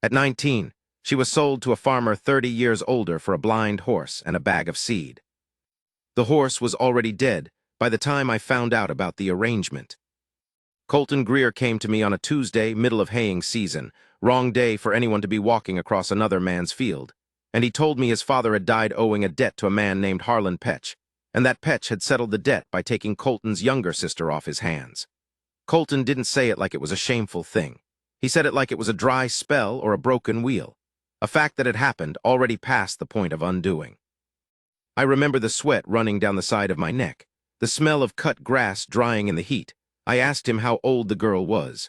At 19, she was sold to a farmer 30 years older for a blind horse and a bag of seed. The horse was already dead by the time I found out about the arrangement. Colton Greer came to me on a Tuesday, middle of haying season, wrong day for anyone to be walking across another man's field, and he told me his father had died owing a debt to a man named Harlan Petch, and that Petch had settled the debt by taking Colton's younger sister off his hands. Colton didn't say it like it was a shameful thing. He said it like it was a dry spell or a broken wheel, a fact that had happened already past the point of undoing. I remember the sweat running down the side of my neck, the smell of cut grass drying in the heat. I asked him how old the girl was.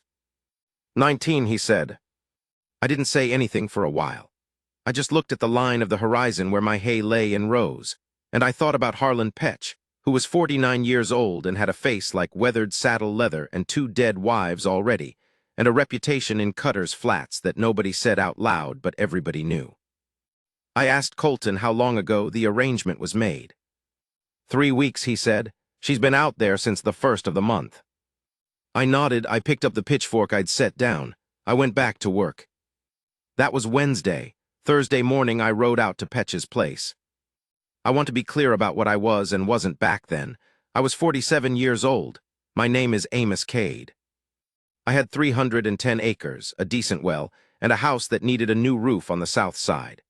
19, he said. I didn't say anything for a while. I just looked at the line of the horizon where my hay lay in rows, and I thought about Harlan Petch, who was 49 years old and had a face like weathered saddle leather and 2 dead wives already, and a reputation in Cutter's Flats that nobody said out loud but everybody knew. I asked Colton how long ago the arrangement was made. 3 weeks, he said. She's been out there since the 1st of the month. I nodded. I picked up the pitchfork I'd set down. I went back to work. That was Wednesday. Thursday morning I rode out to Petch's place. I want to be clear about what I was and wasn't back then. I was 47 years old. My name is Amos Cade. I had 310 acres, a decent well, and a house that needed a new roof on the south side.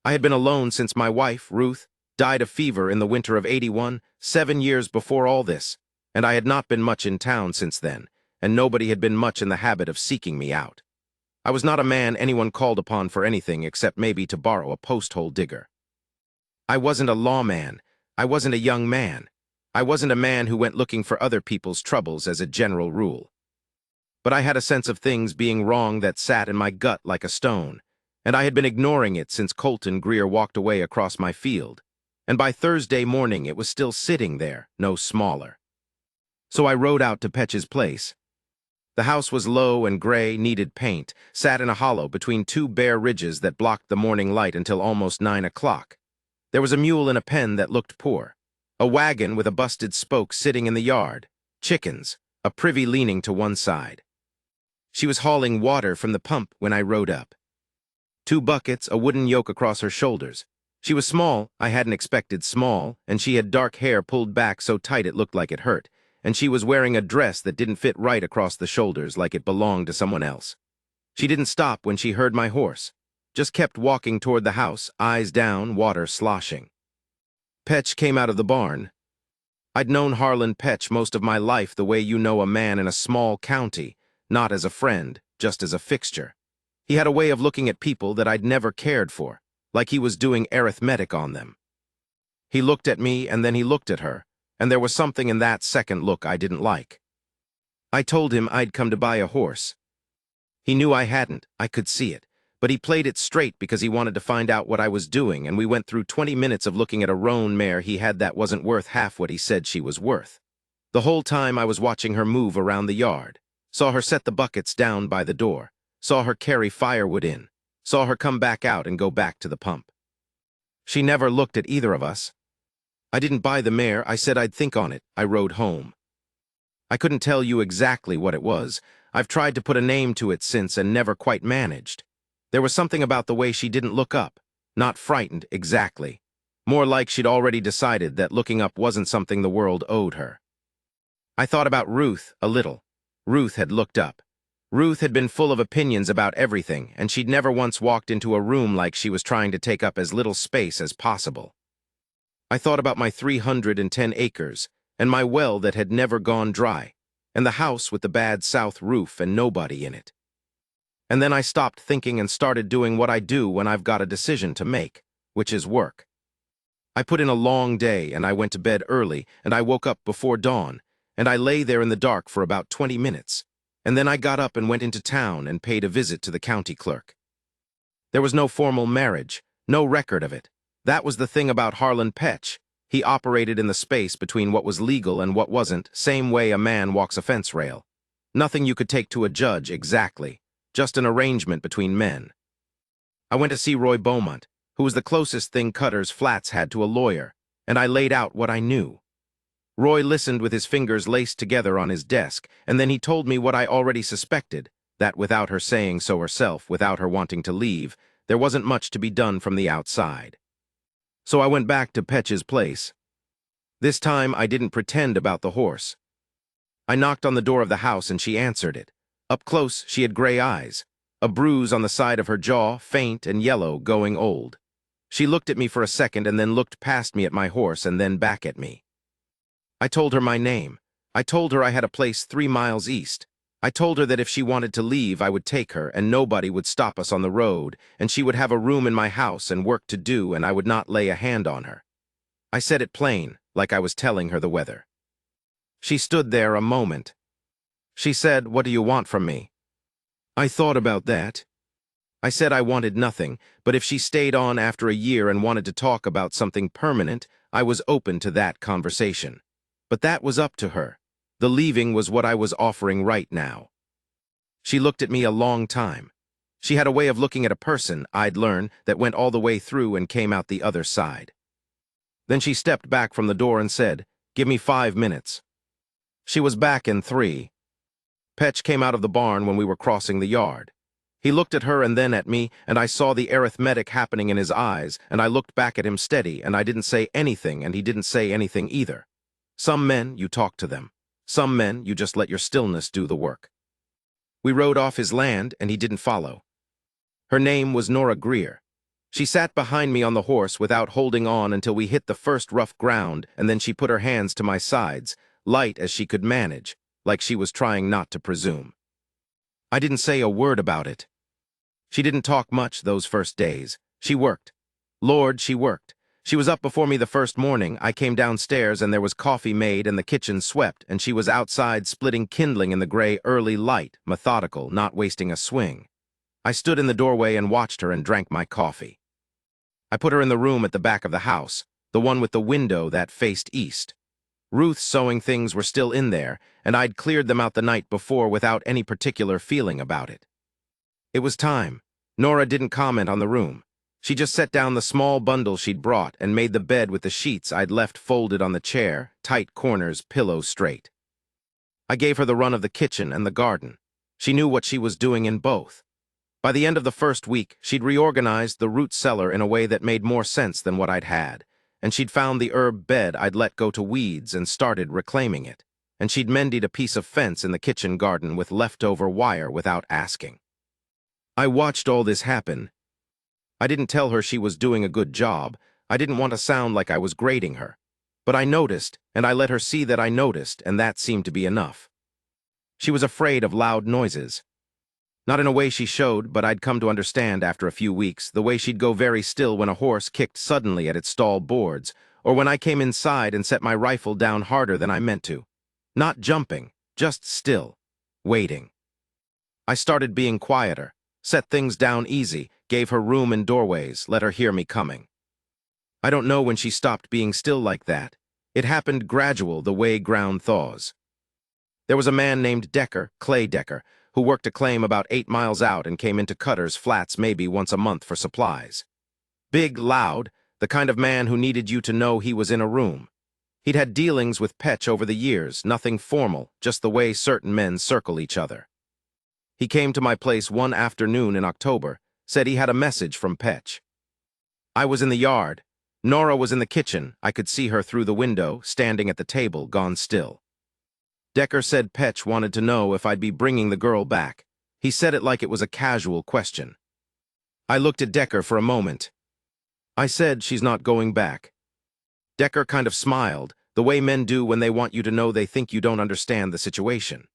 I had been alone since my wife, Ruth, died of fever in the winter of '81, 7 years before all this, and I had not been much in town since then, and nobody had been much in the habit of seeking me out. I was not a man anyone called upon for anything except maybe to borrow a post-hole digger. I wasn't a lawman. I wasn't a young man. I wasn't a man who went looking for other people's troubles as a general rule. But I had a sense of things being wrong that sat in my gut like a stone, and I had been ignoring it since Colton Greer walked away across my field, and by Thursday morning it was still sitting there, no smaller. So I rode out to Petch's place. The house was low and gray, needed paint, sat in a hollow between 2 bare ridges that blocked the morning light until almost 9 o'clock. There was a mule in a pen that looked poor, a wagon with a busted spoke sitting in the yard, chickens, a privy leaning to one side. She was hauling water from the pump when I rode up. 2 buckets, a wooden yoke across her shoulders. She was small, I hadn't expected small, and she had dark hair pulled back so tight it looked like it hurt, and she was wearing a dress that didn't fit right across the shoulders like it belonged to someone else. She didn't stop when she heard my horse, just kept walking toward the house, eyes down, water sloshing. Petch came out of the barn. I'd known Harlan Petch most of my life the way you know a man in a small county, not as a friend, just as a fixture. He had a way of looking at people that I'd never cared for, like he was doing arithmetic on them. He looked at me and then he looked at her, and there was something in that second look I didn't like. I told him I'd come to buy a horse. He knew I hadn't, I could see it, but he played it straight because he wanted to find out what I was doing, and we went through 20 minutes of looking at a roan mare he had that wasn't worth half what he said she was worth. The whole time I was watching her move around the yard, saw her set the buckets down by the door, saw her carry firewood in, saw her come back out and go back to the pump. She never looked at either of us. I didn't buy the mare, I said I'd think on it. I rode home. I couldn't tell you exactly what it was. I've tried to put a name to it since and never quite managed. There was something about the way she didn't look up, not frightened exactly. More like she'd already decided that looking up wasn't something the world owed her. I thought about Ruth a little. Ruth had looked up. Ruth had been full of opinions about everything, and she'd never once walked into a room like she was trying to take up as little space as possible. I thought about my 310 acres, and my well that had never gone dry, and the house with the bad south roof and nobody in it. And then I stopped thinking and started doing what I do when I've got a decision to make, which is work. I put in a long day, and I went to bed early, and I woke up before dawn, and I lay there in the dark for about 20 minutes, and then I got up and went into town and paid a visit to the county clerk. There was no formal marriage, no record of it. That was the thing about Harlan Petch. He operated in the space between what was legal and what wasn't, same way a man walks a fence rail. Nothing you could take to a judge exactly, just an arrangement between men. I went to see Roy Beaumont, who was the closest thing Cutter's Flats had to a lawyer, and I laid out what I knew. Roy listened with his fingers laced together on his desk, and then he told me what I already suspected, that without her saying so herself, without her wanting to leave, there wasn't much to be done from the outside. So I went back to Petch's place. This time I didn't pretend about the horse. I knocked on the door of the house and she answered it. Up close, she had gray eyes, a bruise on the side of her jaw, faint and yellow, going old. She looked at me for a second and then looked past me at my horse and then back at me. I told her my name. I told her I had a place 3 miles east. I told her that if she wanted to leave, I would take her and nobody would stop us on the road, and she would have a room in my house and work to do, and I would not lay a hand on her. I said it plain, like I was telling her the weather. She stood there a moment. She said, "What do you want from me?" I thought about that. I said I wanted nothing, but if she stayed on after a year and wanted to talk about something permanent, I was open to that conversation. But that was up to her. The leaving was what I was offering right now. She looked at me a long time. She had a way of looking at a person, I'd learned, that went all the way through and came out the other side. Then she stepped back from the door and said, "Give me 5 minutes." She was back in 3. Petch came out of the barn when we were crossing the yard. He looked at her and then at me, and I saw the arithmetic happening in his eyes, and I looked back at him steady, and I didn't say anything, and he didn't say anything either. Some men, you talk to them. Some men, you just let your stillness do the work. We rode off his land, and he didn't follow. Her name was Nora Greer. She sat behind me on the horse without holding on until we hit the first rough ground, and then she put her hands to my sides, light as she could manage, like she was trying not to presume. I didn't say a word about it. She didn't talk much those first days. She worked. Lord, she worked. She was up before me the first morning. I came downstairs and there was coffee made and the kitchen swept, and she was outside splitting kindling in the gray early light, methodical, not wasting a swing. I stood in the doorway and watched her and drank my coffee. I put her in the room at the back of the house, the one with the window that faced east. Ruth's sewing things were still in there, and I'd cleared them out the night before without any particular feeling about it. It was time. Nora didn't comment on the room. She just set down the small bundle she'd brought and made the bed with the sheets I'd left folded on the chair, tight corners, pillow straight. I gave her the run of the kitchen and the garden. She knew what she was doing in both. By the end of the first week, she'd reorganized the root cellar in a way that made more sense than what I'd had, and she'd found the herb bed I'd let go to weeds and started reclaiming it, and she'd mended a piece of fence in the kitchen garden with leftover wire without asking. I watched all this happen. I didn't tell her she was doing a good job. I didn't want to sound like I was grading her. But I noticed, and I let her see that I noticed, and that seemed to be enough. She was afraid of loud noises. Not in a way she showed, but I'd come to understand after a few weeks, the way she'd go very still when a horse kicked suddenly at its stall boards, or when I came inside and set my rifle down harder than I meant to. Not jumping, just still, waiting. I started being quieter, set things down easy, gave her room in doorways, let her hear me coming. I don't know when she stopped being still like that. It happened gradual, the way ground thaws. There was a man named Decker, Clay Decker, who worked a claim about 8 miles out and came into Cutter's flats maybe once a month for supplies. Big, loud, the kind of man who needed you to know he was in a room. He'd had dealings with Petch over the years, nothing formal, just the way certain men circle each other. He came to my place one afternoon in October, said he had a message from Petch. I was in the yard. Nora was in the kitchen. I could see her through the window, standing at the table, gone still. Decker said Petch wanted to know if I'd be bringing the girl back. He said it like it was a casual question. I looked at Decker for a moment. I said she's not going back. Decker kind of smiled, the way men do when they want you to know they think you don't understand the situation.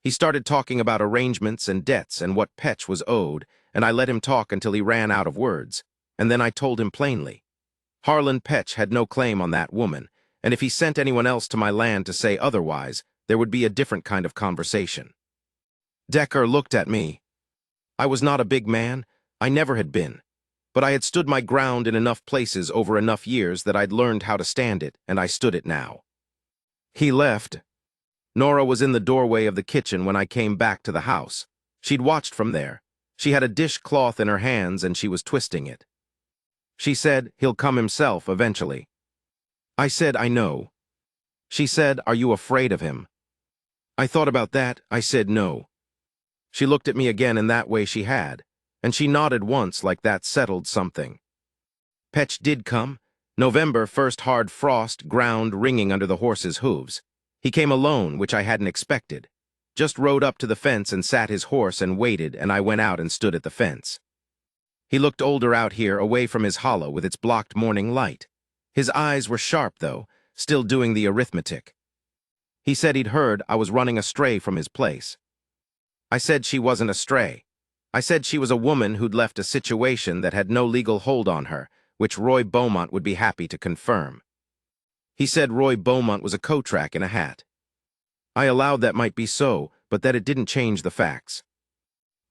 He started talking about arrangements and debts and what Petch was owed, and I let him talk until he ran out of words, and then I told him plainly. Harlan Petch had no claim on that woman, and if he sent anyone else to my land to say otherwise, there would be a different kind of conversation. Decker looked at me. I was not a big man. I never had been. But I had stood my ground in enough places over enough years that I'd learned how to stand it, and I stood it now. He left. Nora was in the doorway of the kitchen when I came back to the house. She'd watched from there. She had a dishcloth in her hands and she was twisting it. She said, "He'll come himself eventually." I said, "I know." She said, "Are you afraid of him?" I thought about that. I said no. She looked at me again in that way she had, and she nodded once like that settled something. Petch did come. November, first hard frost, ground ringing under the horse's hooves. He came alone, which I hadn't expected. Just rode up to the fence and sat his horse and waited, and I went out and stood at the fence. He looked older out here, away from his hollow with its blocked morning light. His eyes were sharp, though, still doing the arithmetic. He said he'd heard I was running astray from his place. I said she wasn't astray. I said she was a woman who'd left a situation that had no legal hold on her, which Roy Beaumont would be happy to confirm. He said Roy Beaumont was a Kotrak in a hat. I allowed that might be so, but that it didn't change the facts.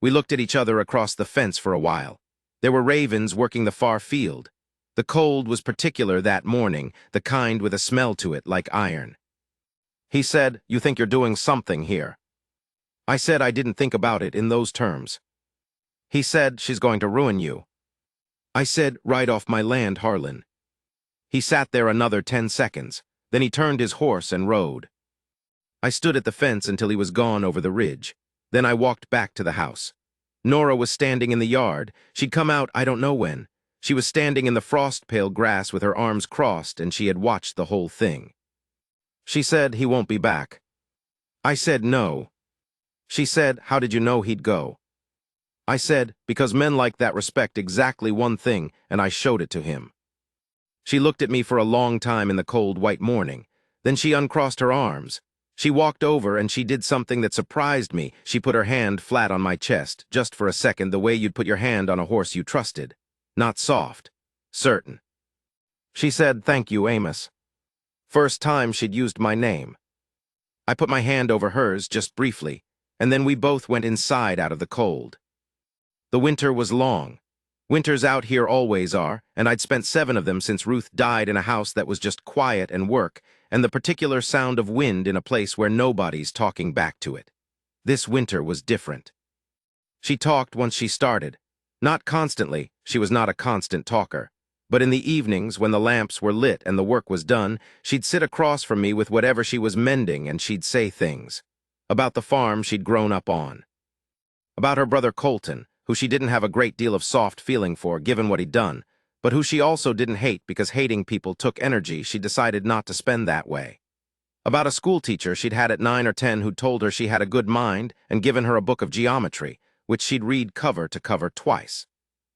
We looked at each other across the fence for a while. There were ravens working the far field. The cold was particular that morning, the kind with a smell to it like iron. He said, "You think you're doing something here." I said I didn't think about it in those terms. He said, "She's going to ruin you." I said, "Right off my land, Harlan." He sat there another 10 seconds. Then he turned his horse and rode. I stood at the fence until he was gone over the ridge. Then I walked back to the house. Nora was standing in the yard. She'd come out I don't know when. She was standing in the frost-pale grass with her arms crossed, and she had watched the whole thing. She said, "He won't be back." I said, "No." She said, "How did you know he'd go?" I said, "Because men like that respect exactly one thing, and I showed it to him." She looked at me for a long time in the cold white morning. Then she uncrossed her arms. She walked over and she did something that surprised me. She put her hand flat on my chest, just for a second, the way you'd put your hand on a horse you trusted. Not soft. Certain. She said, "Thank you, Amos." First time she'd used my name. I put my hand over hers just briefly, and then we both went inside out of the cold. The winter was long. Winters out here always are, and I'd spent 7 of them since Ruth died in a house that was just quiet and work, and the particular sound of wind in a place where nobody's talking back to it. This winter was different. She talked once she started. Not constantly, she was not a constant talker. But in the evenings, when the lamps were lit and the work was done, she'd sit across from me with whatever she was mending, and she'd say things. About the farm she'd grown up on. About her brother Colton, who she didn't have a great deal of soft feeling for, given what he'd done, but who she also didn't hate because hating people took energy she decided not to spend that way. About a schoolteacher she'd had at 9 or 10 who'd told her she had a good mind and given her a book of geometry, which she'd read cover to cover twice.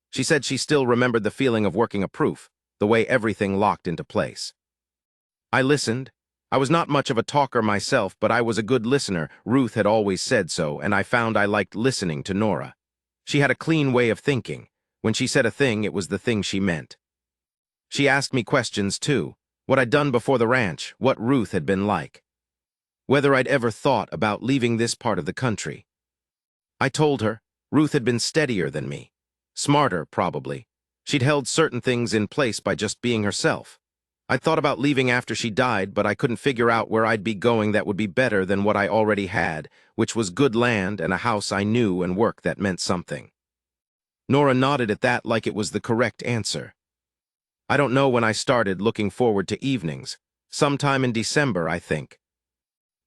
She said she still remembered the feeling of working a proof, the way everything locked into place. I listened. I was not much of a talker myself, but I was a good listener. Ruth had always said so, and I found I liked listening to Nora. She had a clean way of thinking. When she said a thing, it was the thing she meant. She asked me questions, too. What I'd done before the ranch, what Ruth had been like. Whether I'd ever thought about leaving this part of the country. I told her Ruth had been steadier than me. Smarter, probably. She'd held certain things in place by just being herself. I'd thought about leaving after she died, but I couldn't figure out where I'd be going that would be better than what I already had, which was good land and a house I knew and work that meant something. Nora nodded at that like it was the correct answer. I don't know when I started looking forward to evenings. Sometime in December, I think.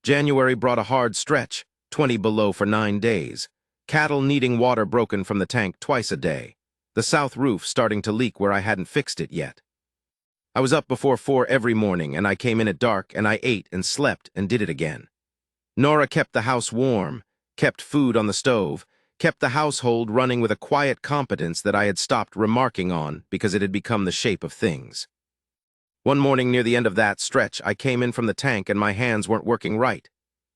January brought a hard stretch, 20 below for 9 days. Cattle needing water broken from the tank twice a day. The south roof starting to leak where I hadn't fixed it yet. I was up before 4 every morning, and I came in at dark, and I ate and slept and did it again. Nora kept the house warm, kept food on the stove, kept the household running with a quiet competence that I had stopped remarking on because it had become the shape of things. One morning near the end of that stretch, I came in from the tank and my hands weren't working right.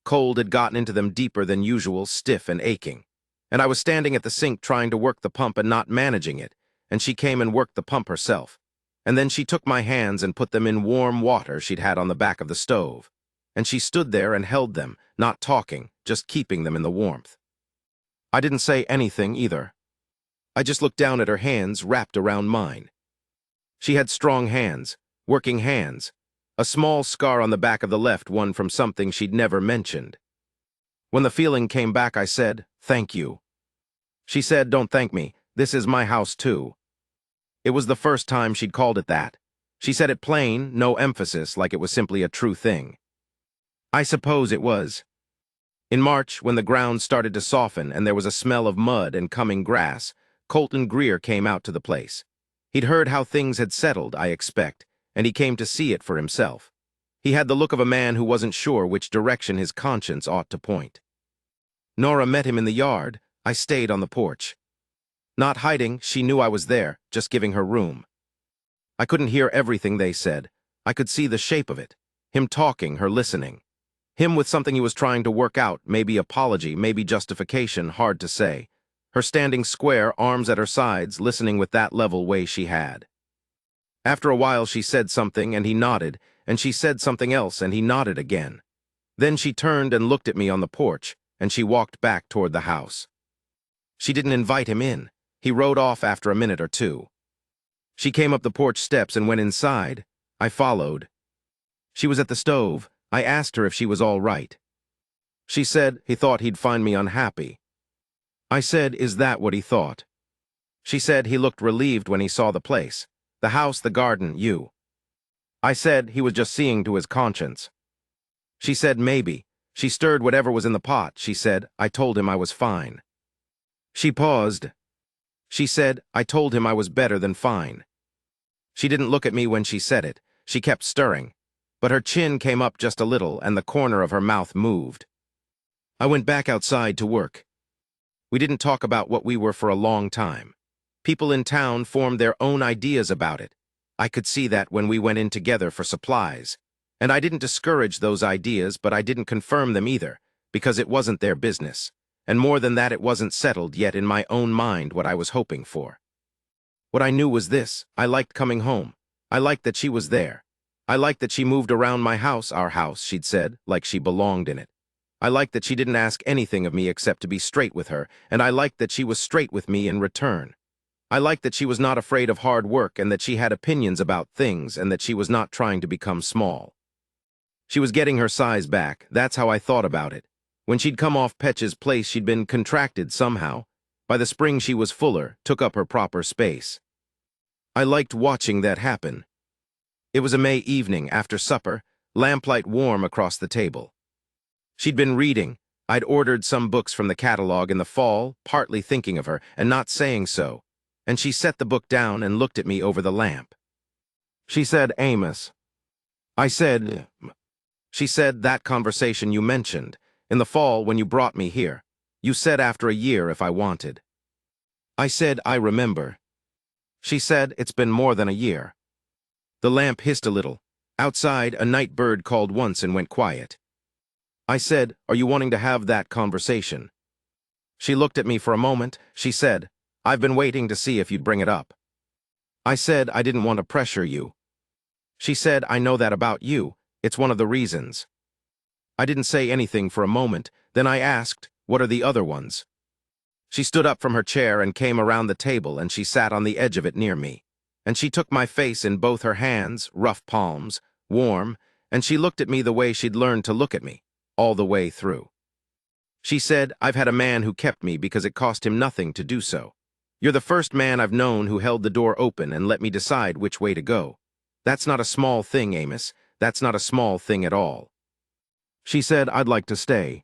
Cold had gotten into them deeper than usual, stiff and aching. And I was standing at the sink trying to work the pump and not managing it, and she came and worked the pump herself. And then she took my hands and put them in warm water she'd had on the back of the stove. And she stood there and held them, not talking, just keeping them in the warmth. I didn't say anything either. I just looked down at her hands wrapped around mine. She had strong hands, working hands, a small scar on the back of the left one from something she'd never mentioned. When the feeling came back, I said, "Thank you." She said, "Don't thank me. This is my house, too." It was the first time she'd called it that. She said it plain, no emphasis, like it was simply a true thing. I suppose it was. In March, when the ground started to soften and there was a smell of mud and coming grass, Colton Greer came out to the place. He'd heard how things had settled, I expect, and he came to see it for himself. He had the look of a man who wasn't sure which direction his conscience ought to point. Nora met him in the yard. I stayed on the porch. Not hiding, she knew I was there, just giving her room. I couldn't hear everything they said. I could see the shape of it. Him talking, her listening. Him with something he was trying to work out, maybe apology, maybe justification, hard to say. Her standing square, arms at her sides, listening with that level way she had. After a while she said something and he nodded, and she said something else and he nodded again. Then she turned and looked at me on the porch, and she walked back toward the house. She didn't invite him in. He rode off after a minute or two. She came up the porch steps and went inside. I followed. She was at the stove. I asked her if she was all right. She said he thought he'd find me unhappy. I said, is that what he thought? She said he looked relieved when he saw the place. The house, the garden, you. I said he was just seeing to his conscience. She said maybe. She stirred whatever was in the pot. She said, I told him I was fine. She paused. She said, I told him I was better than fine. She didn't look at me when she said it. She kept stirring. But her chin came up just a little and the corner of her mouth moved. I went back outside to work. We didn't talk about what we were for a long time. People in town formed their own ideas about it. I could see that when we went in together for supplies. And I didn't discourage those ideas, but I didn't confirm them either, because it wasn't their business. And more than that, it wasn't settled yet in my own mind what I was hoping for. What I knew was this: I liked coming home. I liked that she was there. I liked that she moved around my house, our house, she'd said, like she belonged in it. I liked that she didn't ask anything of me except to be straight with her, and I liked that she was straight with me in return. I liked that she was not afraid of hard work and that she had opinions about things and that she was not trying to become small. She was getting her size back. That's how I thought about it. When she'd come off Petch's place, she'd been contracted somehow. By the spring, she was fuller, took up her proper space. I liked watching that happen. It was a May evening, after supper, lamplight warm across the table. She'd been reading. I'd ordered some books from the catalog in the fall, partly thinking of her and not saying so, and she set the book down and looked at me over the lamp. She said, Amos. I said, She said, that conversation you mentioned, in the fall when you brought me here. You said after a year if I wanted. I said, I remember. She said, it's been more than a year. The lamp hissed a little. Outside, a night bird called once and went quiet. I said, are you wanting to have that conversation? She looked at me for a moment. She said, I've been waiting to see if you'd bring it up. I said, I didn't want to pressure you. She said, I know that about you. It's one of the reasons. I didn't say anything for a moment. Then I asked, what are the other ones? She stood up from her chair and came around the table, and she sat on the edge of it near me. And she took my face in both her hands, rough palms, warm, and she looked at me the way she'd learned to look at me, all the way through. She said, I've had a man who kept me because it cost him nothing to do so. You're the first man I've known who held the door open and let me decide which way to go. That's not a small thing, Amos. That's not a small thing at all. She said, I'd like to stay.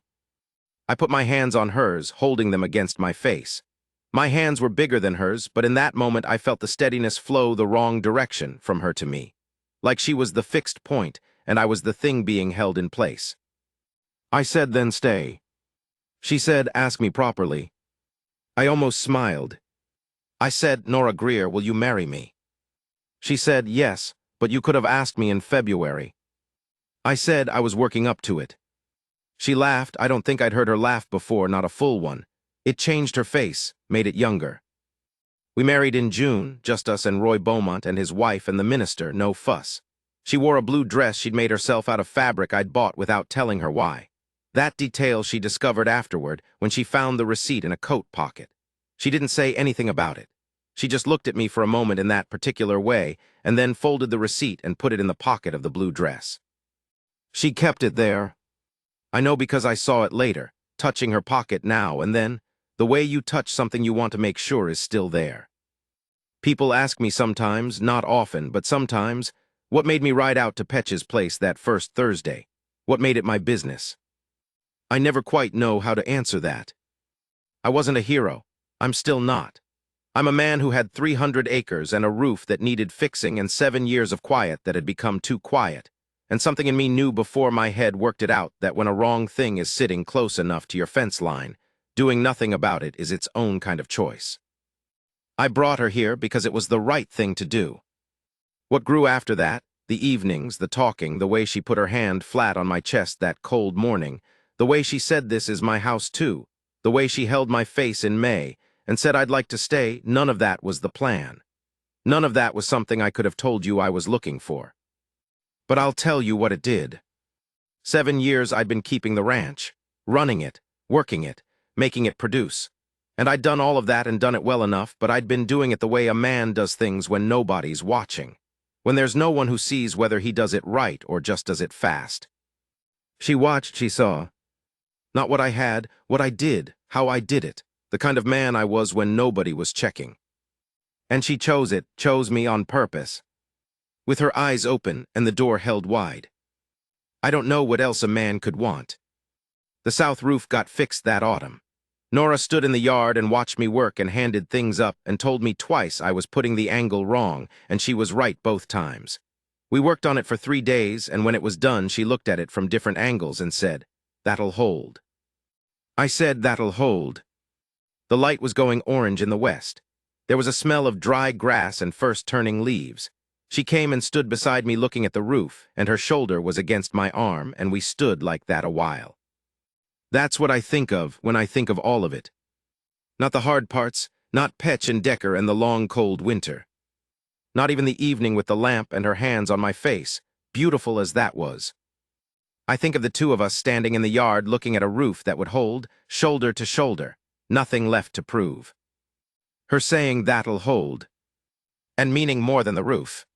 I put my hands on hers, holding them against my face. My hands were bigger than hers, but in that moment I felt the steadiness flow the wrong direction from her to me. Like she was the fixed point, and I was the thing being held in place. I said, then stay. She said, ask me properly. I almost smiled. I said, Nora Greer, will you marry me? She said, yes, but you could have asked me in February. I said I was working up to it. She laughed. I don't think I'd heard her laugh before, not a full one. It changed her face, made it younger. We married in June, just us and Roy Beaumont and his wife and the minister, no fuss. She wore a blue dress she'd made herself out of fabric I'd bought without telling her why. That detail she discovered afterward when she found the receipt in a coat pocket. She didn't say anything about it. She just looked at me for a moment in that particular way and then folded the receipt and put it in the pocket of the blue dress. She kept it there. I know because I saw it later, touching her pocket now and then. The way you touch something you want to make sure is still there. People ask me sometimes, not often, but sometimes, what made me ride out to Petch's place that first Thursday? What made it my business? I never quite know how to answer that. I wasn't a hero. I'm still not. I'm a man who had 300 acres and a roof that needed fixing and 7 years of quiet that had become too quiet. And something in me knew before my head worked it out that when a wrong thing is sitting close enough to your fence line, doing nothing about it is its own kind of choice. I brought her here because it was the right thing to do. What grew after that, the evenings, the talking, the way she put her hand flat on my chest that cold morning, the way she said this is my house too, the way she held my face in May and said I'd like to stay, none of that was the plan. None of that was something I could have told you I was looking for. But I'll tell you what it did. 7 years I'd been keeping the ranch, running it, working it, making it produce. And I'd done all of that and done it well enough, but I'd been doing it the way a man does things when nobody's watching. When there's no one who sees whether he does it right or just does it fast. She watched, she saw. Not what I had, what I did, how I did it, the kind of man I was when nobody was checking. And she chose it, chose me on purpose. With her eyes open and the door held wide. I don't know what else a man could want. The south roof got fixed that autumn. Nora stood in the yard and watched me work and handed things up and told me twice I was putting the angle wrong, and she was right both times. We worked on it for 3 days, and when it was done, she looked at it from different angles and said, "That'll hold." I said, "That'll hold." The light was going orange in the west. There was a smell of dry grass and first turning leaves. She came and stood beside me looking at the roof, and her shoulder was against my arm, and we stood like that a while. That's what I think of when I think of all of it. Not the hard parts, not Petch and Decker and the long cold winter. Not even the evening with the lamp and her hands on my face, beautiful as that was. I think of the two of us standing in the yard looking at a roof that would hold, shoulder to shoulder, nothing left to prove. Her saying that'll hold, and meaning more than the roof.